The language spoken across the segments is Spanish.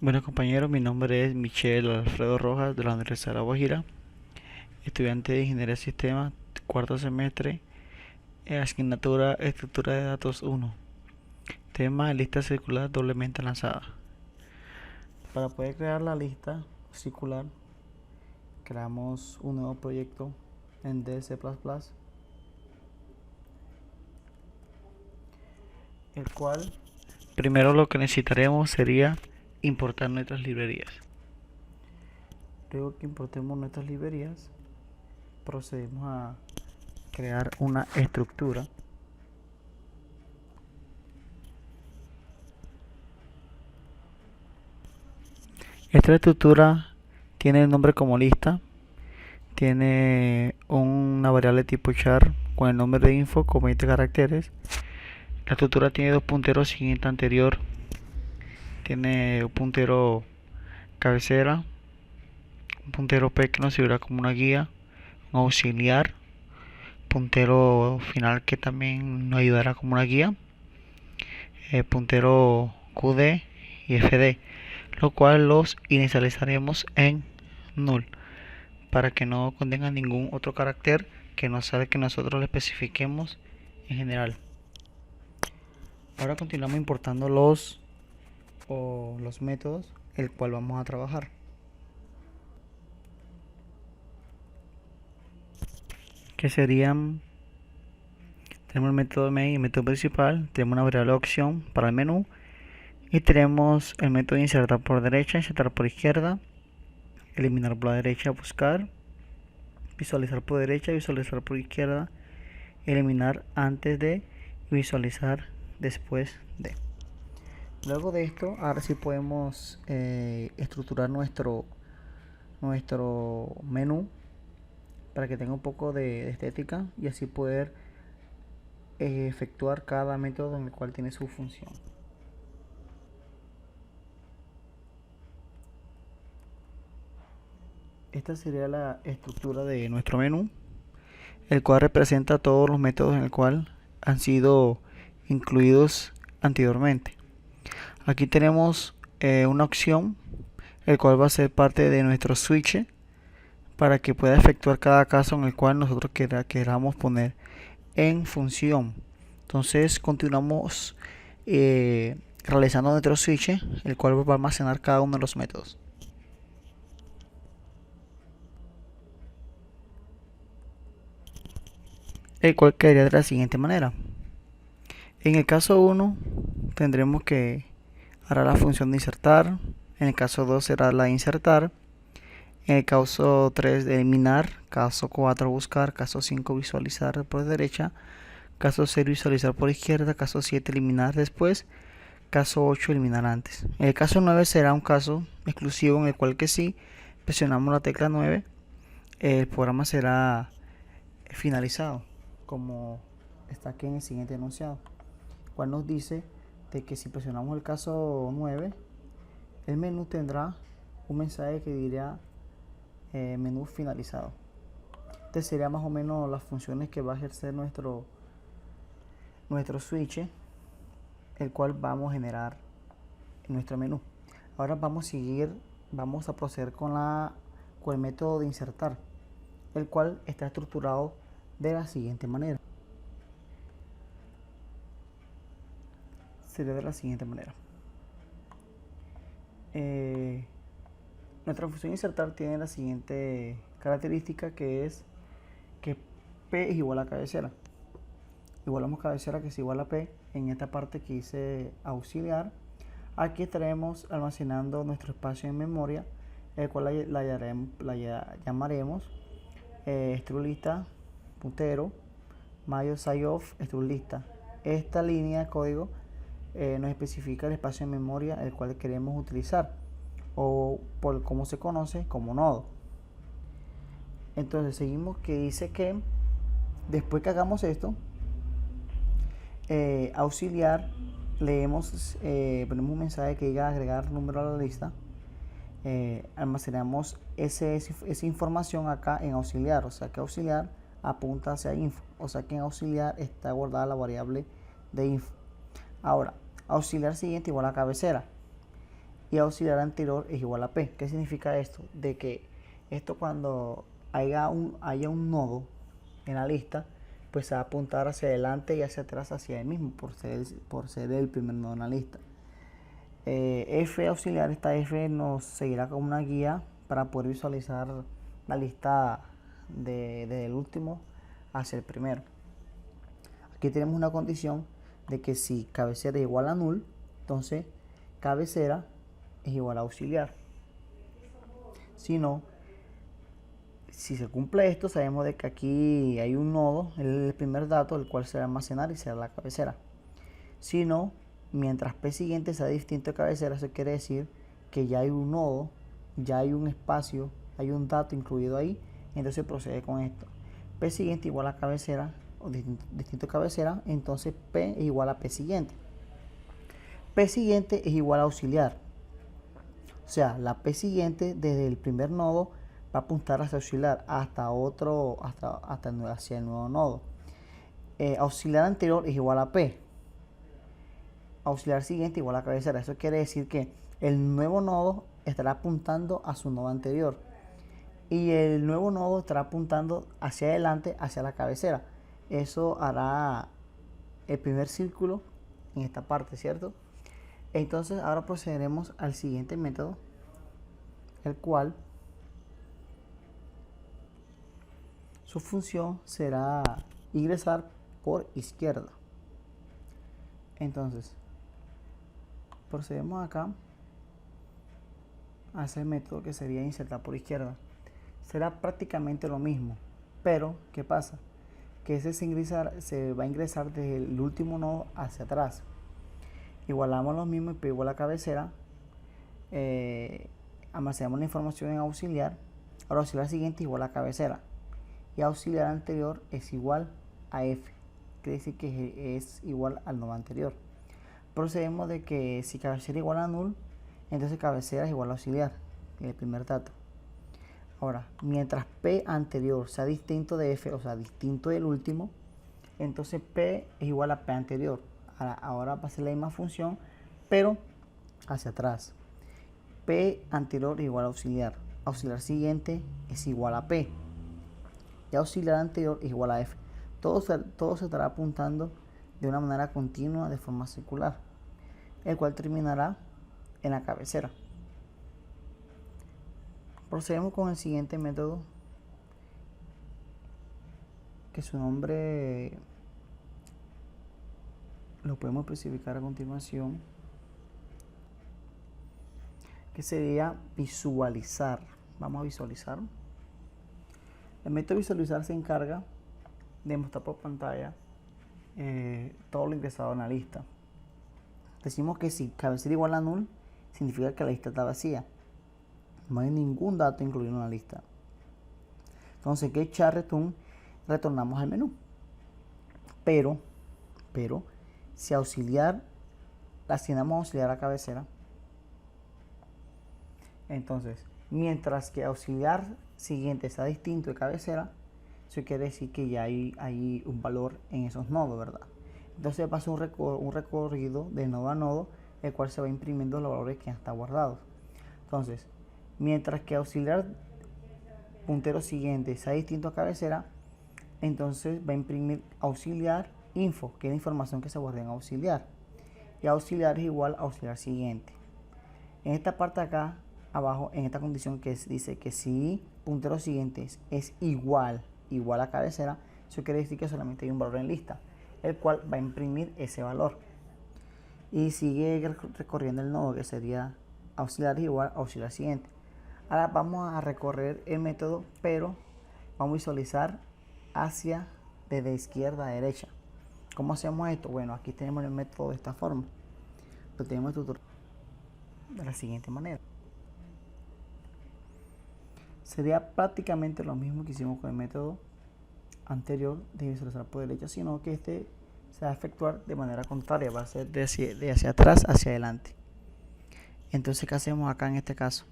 Bueno compañeros, mi nombre es Michel Alfredo Rojas de la Universidad de La Guajira, estudiante de Ingeniería de Sistemas, cuarto semestre, asignatura Estructura de Datos 1, tema lista circular doblemente lanzada. Para poder crear la lista circular, creamos un nuevo proyecto en DC++, el cual primero lo que necesitaremos sería importar nuestras librerías. Luego que importemos nuestras librerías, procedemos a crear una estructura. Esta estructura tiene el nombre como lista, tiene una variable tipo char con el nombre de info con 20 caracteres. La estructura tiene dos punteros siguiente anterior, tiene un puntero cabecera, un puntero p que nos servirá como una guía, un auxiliar, puntero final que también nos ayudará como una guía, puntero qd y fd, lo cual los inicializaremos en null para que no contengan ningún otro carácter que no sea el que nosotros le especifiquemos en general. Ahora continuamos importando los métodos el cual vamos a trabajar. Que serían, tenemos el método main y el método principal, tenemos una variable opción para el menú y tenemos el método insertar por derecha, insertar por izquierda, eliminar por la derecha, buscar, visualizar por derecha, visualizar por izquierda, eliminar antes de, visualizar después de. Luego de esto, ahora sí podemos estructurar nuestro menú para que tenga un poco de estética y así poder efectuar cada método en el cual tiene su función. Esta sería la estructura de nuestro menú, el cual representa todos los métodos en el cual han sido incluidos anteriormente. Aquí tenemos una opción, el cual va a ser parte de nuestro switch para que pueda efectuar cada caso en el cual nosotros queramos poner en función. Entonces continuamos realizando nuestro switch, el cual va a almacenar cada uno de los métodos. El cual quedaría de la siguiente manera. En el caso 1 tendremos que hará la función de insertar, en el caso 2 será la de insertar, en el caso 3 de eliminar, caso 4 buscar, caso 5 visualizar por derecha, caso 6 visualizar por izquierda, caso 7 eliminar después, caso 8 eliminar antes. En el caso 9 será un caso exclusivo en el cual que si presionamos la tecla 9 el programa será finalizado, como está aquí en el siguiente enunciado, cual nos dice de que si presionamos el caso 9 el menú tendrá un mensaje que dirá menú finalizado. Este sería más o menos las funciones que va a ejercer nuestro switch, el cual vamos a generar en nuestro menú. Ahora vamos a proceder con el método de insertar, el cual está estructurado de la siguiente manera. Sería de la siguiente manera. Nuestra función insertar tiene la siguiente característica, que es que P es igual a cabecera. Igualamos cabecera que es igual a P en esta parte que dice auxiliar. Aquí estaremos almacenando nuestro espacio en memoria, el cual la llamaremos struLista puntero mayo sci-off struLista. Esta línea de código nos especifica el espacio en memoria el cual queremos utilizar, o por como se conoce como nodo. Entonces seguimos, que dice que después que hagamos esto, auxiliar, leemos, ponemos un mensaje que diga agregar número a la lista, almacenamos esa información acá en auxiliar, o sea que auxiliar apunta hacia info, o sea que en auxiliar está guardada la variable de info. Ahora, auxiliar siguiente igual a cabecera. y auxiliar anterior es igual a P. ¿Qué significa esto? De que esto cuando haya un nodo en la lista, pues se va a apuntar hacia adelante y hacia atrás hacia el mismo por ser el primer nodo en la lista. F auxiliar, esta F nos seguirá como una guía para poder visualizar la lista desde el último hacia el primero. Aquí tenemos una condición de que si cabecera es igual a null, entonces cabecera es igual a auxiliar. Si no, si se cumple esto, sabemos de que aquí hay un nodo, el primer dato, el cual se va a almacenar y será la cabecera. Si no, mientras P siguiente sea distinto de cabecera, eso quiere decir que ya hay un nodo, ya hay un espacio, hay un dato incluido ahí, entonces procede con esto. P siguiente igual a cabecera, o distinto de cabecera, entonces P es igual a P siguiente. P siguiente es igual a auxiliar. O sea, la P siguiente desde el primer nodo va a apuntar hacia auxiliar hasta hacia el nuevo nodo. Auxiliar anterior es igual a P. Auxiliar siguiente igual a cabecera. Eso quiere decir que el nuevo nodo estará apuntando a su nodo anterior y el nuevo nodo estará apuntando hacia adelante, hacia la cabecera. Eso hará el primer círculo en esta parte, ¿cierto? Entonces ahora procederemos al siguiente método, el cual su función será ingresar por izquierda. Entonces procedemos acá a ese método que sería insertar por izquierda. Será prácticamente lo mismo, pero ¿qué pasa? Que ese se va a ingresar desde el último nodo hacia atrás. Igualamos lo mismo y P igual a cabecera. Almacenamos la información en auxiliar. Ahora auxiliar siguiente igual a cabecera. Y auxiliar anterior es igual a F. Quiere decir que es igual al nodo anterior. Procedemos de que si cabecera igual a null, entonces cabecera es igual a auxiliar, el primer dato. Ahora, mientras P anterior sea distinto de F, o sea, distinto del último, entonces P es igual a P anterior. Ahora va a ser la misma función, pero hacia atrás. P anterior es igual a auxiliar. Auxiliar siguiente es igual a P. Y auxiliar anterior es igual a F. Todo se estará apuntando de una manera continua, de forma circular, el cual terminará en la cabecera. Procedemos con el siguiente método, que su nombre lo podemos especificar a continuación, que sería visualizar. Vamos a visualizar. El método visualizar se encarga de mostrar por pantalla todo lo ingresado en la lista. Decimos que si cabecera igual a null, significa que la lista está vacía. No hay ningún dato incluido en la lista. Entonces, que echar return, retornamos al menú. Pero, si auxiliar, la asignamos a auxiliar a cabecera, entonces, mientras que auxiliar siguiente está distinto de cabecera, eso quiere decir que ya hay un valor en esos nodos, ¿verdad? Entonces pasa un recorrido de nodo a nodo, el cual se va imprimiendo los valores que ya están guardados. Entonces, mientras que auxiliar puntero siguiente sea distinto a cabecera, entonces va a imprimir auxiliar info, que es la información que se guarda en auxiliar. Y auxiliar es igual a auxiliar siguiente. En esta parte acá, abajo, en esta condición que dice que si puntero siguiente es igual a cabecera, eso quiere decir que solamente hay un valor en lista, el cual va a imprimir ese valor. Y sigue recorriendo el nodo, que sería auxiliar igual a auxiliar siguiente. Ahora vamos a recorrer el método, pero vamos a visualizar desde izquierda a derecha. ¿Cómo hacemos esto? Bueno, aquí tenemos el método de esta forma. Lo tenemos el tutorial de la siguiente manera. Sería prácticamente lo mismo que hicimos con el método anterior de visualizar por derecha, sino que este se va a efectuar de manera contraria, va a ser de hacia atrás hacia adelante. Entonces, ¿qué hacemos acá en este caso?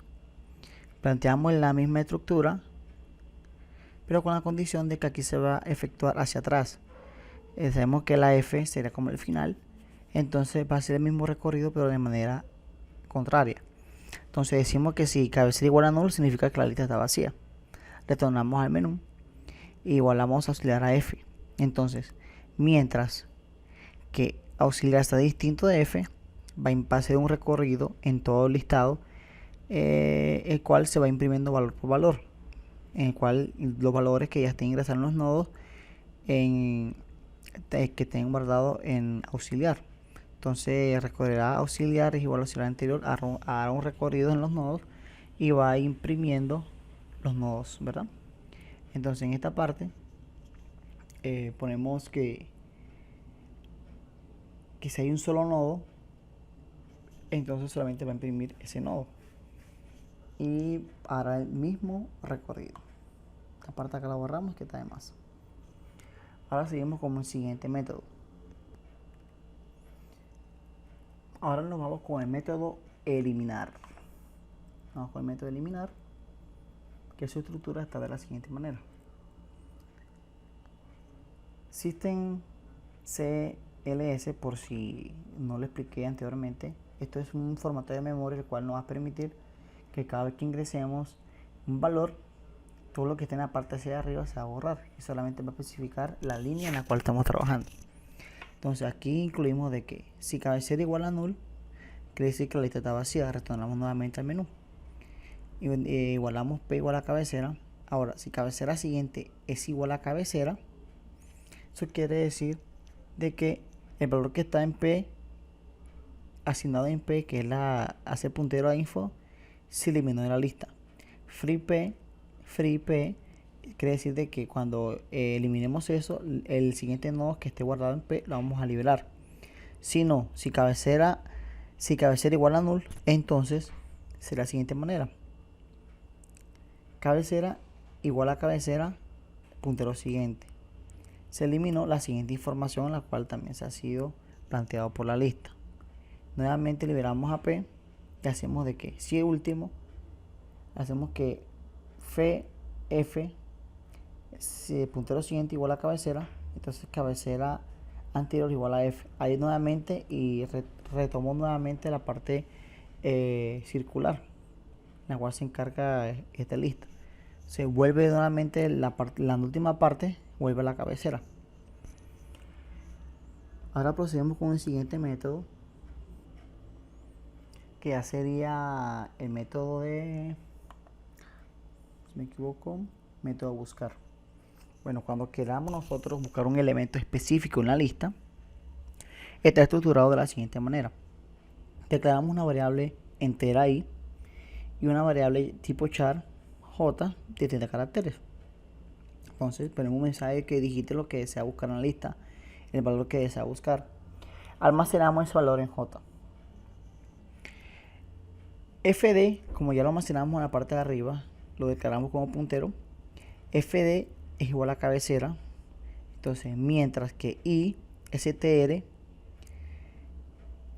Planteamos la misma estructura, pero con la condición de que aquí se va a efectuar hacia atrás. Sabemos que la F sería como el final, entonces va a ser el mismo recorrido pero de manera contraria. Entonces decimos que si cabecera igual a null significa que la lista está vacía. Retornamos al menú y igualamos auxiliar a F. Entonces, mientras que auxiliar está distinto de F, va a hacer un recorrido en todo el listado, el cual se va imprimiendo valor por valor, en el cual los valores que ya estén ingresados en los nodos que estén guardados en auxiliar. Entonces recorrerá auxiliar es igual a auxiliar anterior, hará un recorrido en los nodos y va imprimiendo los nodos, ¿verdad? Entonces en esta parte ponemos que si hay un solo nodo, entonces solamente va a imprimir ese nodo y hará el mismo recorrido. Esta parte acá la borramos, que está de más. Ahora seguimos con el siguiente método. Ahora nos vamos con el método eliminar. Vamos con el método eliminar, que su estructura está de la siguiente manera. System CLS, por si no lo expliqué anteriormente, esto es un formato de memoria el cual nos va a permitir que cada vez que ingresemos un valor, todo lo que esté en la parte hacia arriba se va a borrar y solamente va a especificar la línea en la cual estamos trabajando. Entonces aquí incluimos de que si cabecera igual a null, quiere decir que la lista está vacía. Retornamos nuevamente al menú y igualamos P igual a cabecera. Ahora, si cabecera siguiente es igual a cabecera, eso quiere decir de que el valor que está en P, asignado en P, que es hace puntero a info, se eliminó de la lista. Free P quiere decir de que cuando eliminemos eso, el siguiente nodo que esté guardado en P lo vamos a liberar. Si no, si cabecera igual a null, entonces será de la siguiente manera: cabecera igual a cabecera, puntero siguiente. Se eliminó la siguiente información, la cual también se ha sido planteado por la lista. Nuevamente liberamos a P y hacemos de que si es último, hacemos que F, si puntero siguiente igual a cabecera, entonces cabecera anterior igual a F. Ahí nuevamente y retomo nuevamente la parte circular, la cual se encarga esta lista. Se vuelve nuevamente la última parte, vuelve a la cabecera. Ahora procedemos con el siguiente método, que ya sería el método de, si me equivoco, método buscar. Bueno, cuando queramos nosotros buscar un elemento específico en la lista, está estructurado de la siguiente manera: declaramos una variable entera i y una variable tipo char j de 30 caracteres. Entonces ponemos un mensaje que digite lo que desea buscar en la lista, el valor que desea buscar. Almacenamos ese valor en j. fd, como ya lo almacenamos en la parte de arriba, lo declaramos como puntero. fd es igual a cabecera. Entonces, mientras que i str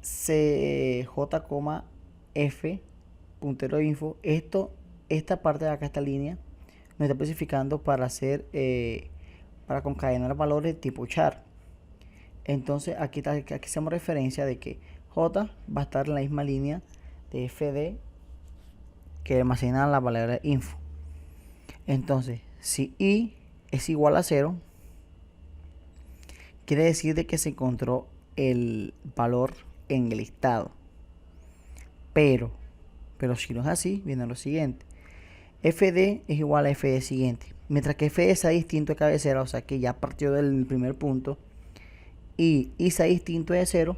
cj, f puntero info, esta parte de acá, esta línea, nos está especificando para hacer para concadenar valores tipo char. Entonces aquí hacemos referencia de que j va a estar en la misma línea de fd que almacena la variable info. Entonces, si i es igual a 0, quiere decir de que se encontró el valor en el listado. Pero si no es así, viene lo siguiente: fd es igual a fd siguiente. Mientras que fd sea distinto de cabecera, o sea que ya partió del primer punto, y i sea distinto de 0,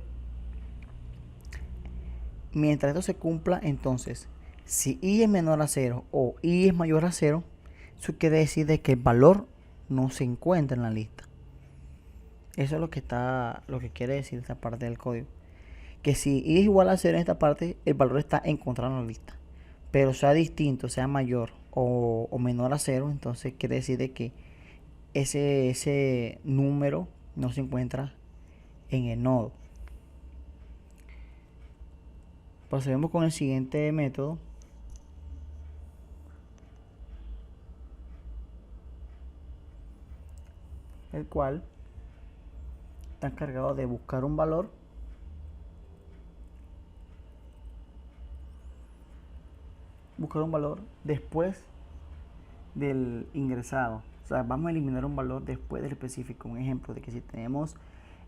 mientras esto se cumpla, entonces si i es menor a 0 o i es mayor a 0, eso quiere decir de que el valor no se encuentra en la lista. Eso es lo que quiere decir esta parte del código, que si i es igual a 0 en esta parte, el valor está encontrado en la lista. Pero sea distinto, sea mayor o menor a 0, entonces quiere decir de que ese número no se encuentra en el nodo. Procedemos con el siguiente método, el cual está encargado de buscar un valor buscar un valor después del ingresado. O sea, vamos a eliminar un valor después del específico. Un ejemplo de que si tenemos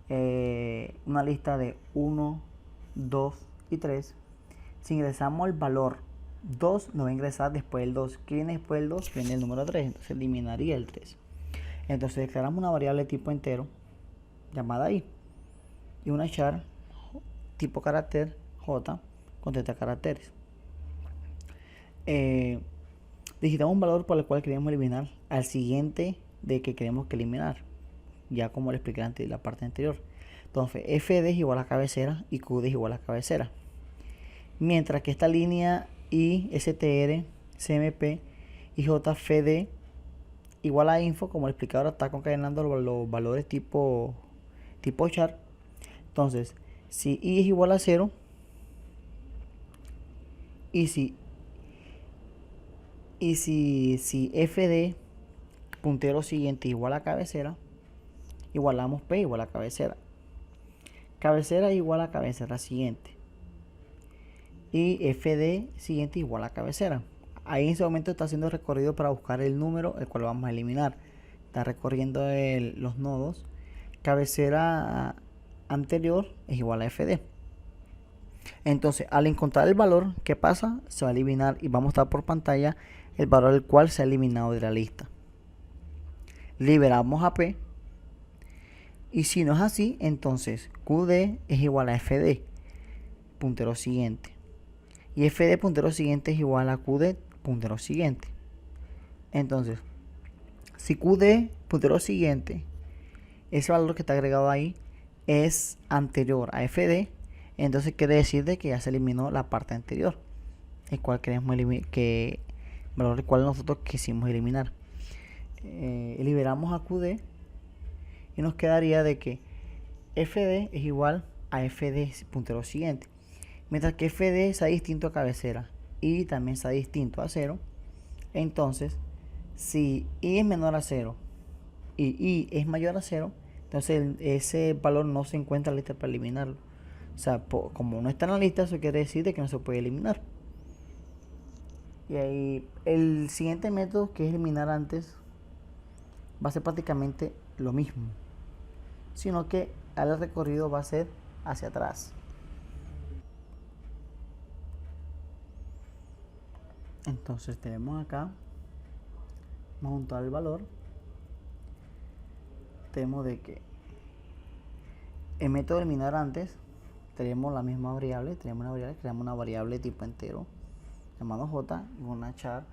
una lista de 1, 2 y 3, si ingresamos el valor 2, nos va a ingresar después del 2. ¿Qué viene después del 2? Viene el número 3, entonces eliminaría el 3. Entonces declaramos una variable tipo entero llamada i y una char tipo carácter j con 30 caracteres. Digitamos un valor por el cual queremos eliminar al siguiente de que queremos que eliminar, ya como le expliqué antes en la parte anterior. Entonces fd es igual a cabecera y qd es igual a cabecera, mientras que esta línea i str cmp y jfd igual a info, como el explicador está concatenando los valores tipo char. Entonces si i es igual a 0 y si fd puntero siguiente igual a cabecera, igualamos p igual a cabecera. Cabecera igual a cabecera siguiente y fd siguiente igual a cabecera. Ahí en ese momento está haciendo recorrido para buscar el número el cual vamos a eliminar. Está recorriendo los nodos. Cabecera anterior es igual a fd. Entonces al encontrar el valor, ¿qué pasa? Se va a eliminar y vamos a mostrar por pantalla el valor del cual se ha eliminado de la lista. Liberamos a p y si no es así, entonces qd es igual a fd puntero siguiente y fd puntero siguiente es igual a qd puntero siguiente. Entonces si qd puntero siguiente, ese valor que está agregado ahí, es anterior a fd, entonces quiere decir de que ya se eliminó la parte anterior, el cual queremos que valor el cual nosotros quisimos eliminar. Liberamos a qd y nos quedaría de que fd es igual a fd puntero siguiente, mientras que fd sea distinto a cabecera y también sea distinto a 0. Entonces si i es menor a 0 y i es mayor a 0, entonces ese valor no se encuentra en la lista para eliminarlo. O sea, como no está en la lista, eso quiere decir de que no se puede eliminar. Y ahí el siguiente método, que es eliminar antes, va a ser prácticamente lo mismo, sino que el recorrido va a ser hacia atrás. Entonces tenemos acá, vamos a juntar el valor. Tenemos de que el método de eliminar antes, tenemos la misma variable, creamos una variable tipo entero llamado j y una char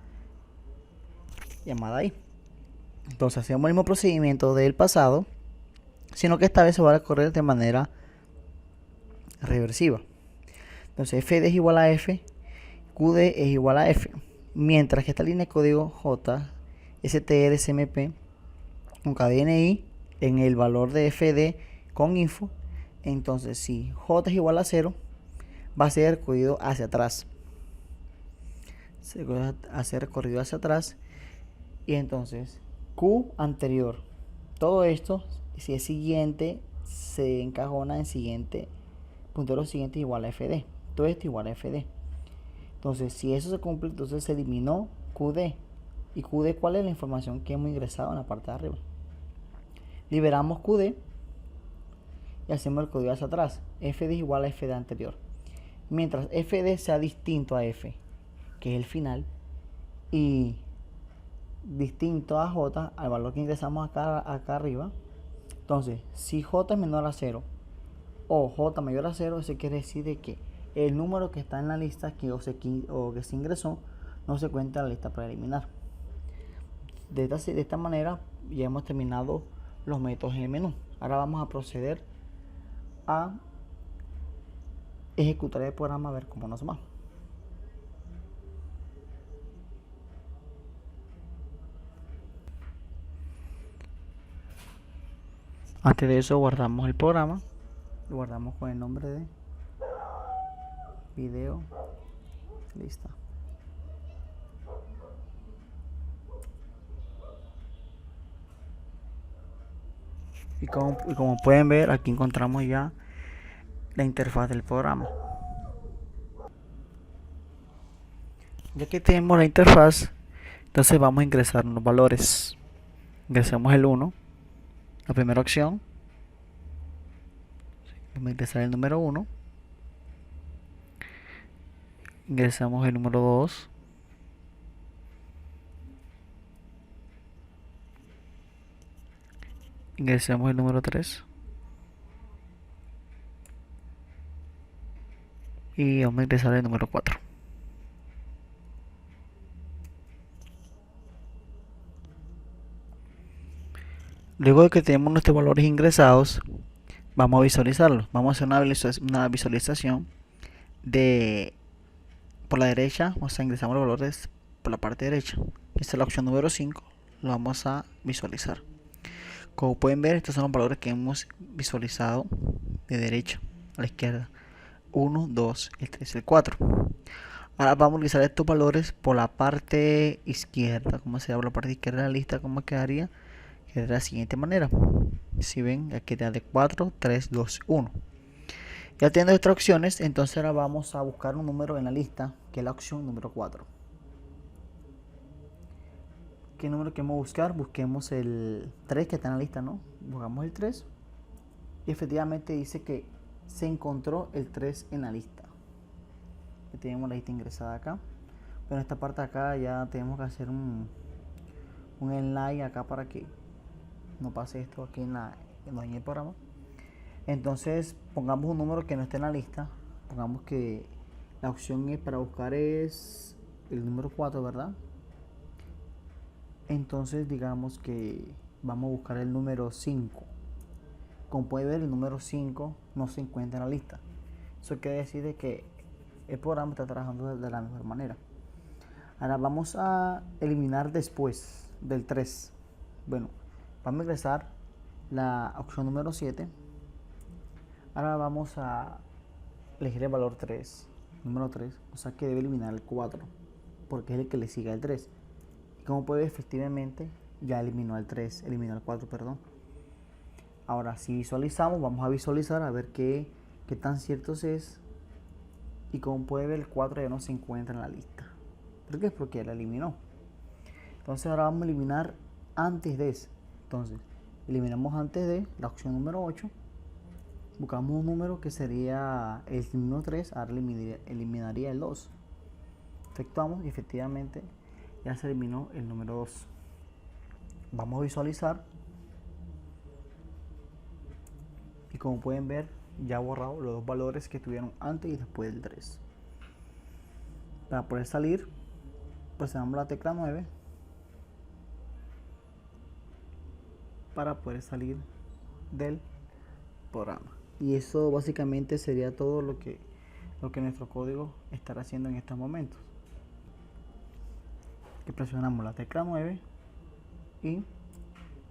llamada i. Entonces hacemos el mismo procedimiento del pasado, sino que esta vez se va a recorrer de manera reversiva. Entonces fd es igual a f, qd es igual a f, mientras que esta línea de código j strcmp concadena i en el valor de fd con info. Entonces si j es igual a 0, va a ser recorrido hacia atrás, y entonces q anterior, todo esto, si es siguiente, se encajona en siguiente, puntero siguiente igual a fd, todo esto igual a fd. Entonces si eso se cumple, entonces se eliminó qd. Y qd, ¿cuál es la información que hemos ingresado en la parte de arriba? Liberamos qd y hacemos el código hacia atrás. fd es igual a fd anterior, mientras fd sea distinto a f, que es el final, y distinto a j, al valor que ingresamos acá arriba. Entonces si j es menor a 0 o j mayor a 0, eso quiere decir de que el número que está en la lista que se ingresó no se cuenta en la lista para eliminar. De esta manera ya hemos terminado los métodos en el menú. Ahora vamos a proceder a ejecutar el programa, a ver cómo nos va. Antes de eso guardamos el programa, lo guardamos con el nombre de video lista. Y como pueden ver, aquí encontramos ya la interfaz del programa. Ya que tenemos la interfaz, entonces vamos a ingresar los valores. Ingresamos el 1, la primera opción. Vamos a ingresar el número 1. Ingresamos el número 2. Ingresamos el número 3. Y vamos a ingresar el número 4. Luego de que tenemos nuestros valores ingresados, vamos a visualizarlos. Vamos a hacer una visualización de por la derecha. O sea, ingresamos los valores por la parte derecha. Esta es la opción número 5. Lo vamos a visualizar. Como pueden ver, estos son los valores que hemos visualizado de derecha a la izquierda. 1, 2, el 3, el 4. Ahora vamos a utilizar estos valores por la parte izquierda. ¿Cómo sería por la parte izquierda de la lista? ¿Cómo quedaría? Quedaría de la siguiente manera. Si ven, aquí queda de 4, 3, 2, 1. Ya teniendo estas opciones, entonces ahora vamos a buscar un número en la lista, que es la opción número 4. ¿Qué número queremos buscar? Busquemos el 3 que está en la lista, ¿no? Buscamos el 3. Y efectivamente dice que se encontró el 3 en la lista. Ya tenemos la lista ingresada acá. Pero en esta parte de acá ya tenemos que hacer un enlace acá para que no pase esto aquí en el programa. Entonces pongamos un número que no esté en la lista. Pongamos que la opción para buscar es el número 4, ¿verdad? Entonces digamos que vamos a buscar el número 5. Como puede ver, el número 5 no se encuentra en la lista. Eso quiere decir de que el programa está trabajando de la mejor manera. Ahora vamos a eliminar después del 3. Bueno, vamos a ingresar la opción número 7. Ahora vamos a elegir el valor 3, número 3, o sea que debe eliminar el 4, porque es el que le sigue al 3. Y como puede ver, efectivamente ya eliminó el 3, eliminó el 4, perdón. Ahora si visualizamos, vamos a visualizar a ver qué tan cierto es. Y como puede ver, el 4 ya no se encuentra en la lista. ¿Por qué? Porque ya la eliminó. Entonces ahora vamos a eliminar antes de ese. Entonces eliminamos antes de la opción número 8. Buscamos un número que sería el número 3. Ahora eliminaría el 2. Efectuamos y efectivamente ya se eliminó el número 2. Vamos a visualizar. Y como pueden ver, ya ha borrado los dos valores que estuvieron antes y después del 3. Para poder salir, presionamos la tecla 9 para poder salir del programa. Y eso básicamente sería todo lo que nuestro código estará haciendo en estos momentos. Que presionamos la tecla 9 y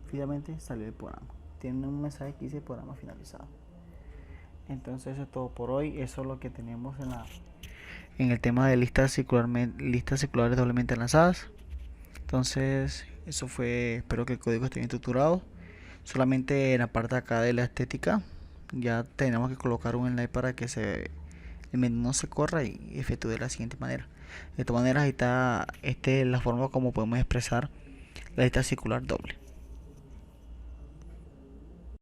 finalmente salió el programa. Tiene un mensaje que dice programa finalizado. Entonces eso es todo por hoy. Eso es lo que tenemos en el tema de listas circulares doblemente enlazadas. Entonces eso fue, espero que el código esté bien estructurado. Solamente en la parte de acá de la estética ya tenemos que colocar un enlace para que el menú no se corra y efectúe de la siguiente manera. De esta manera ahí está la forma como podemos expresar la lista circular doble.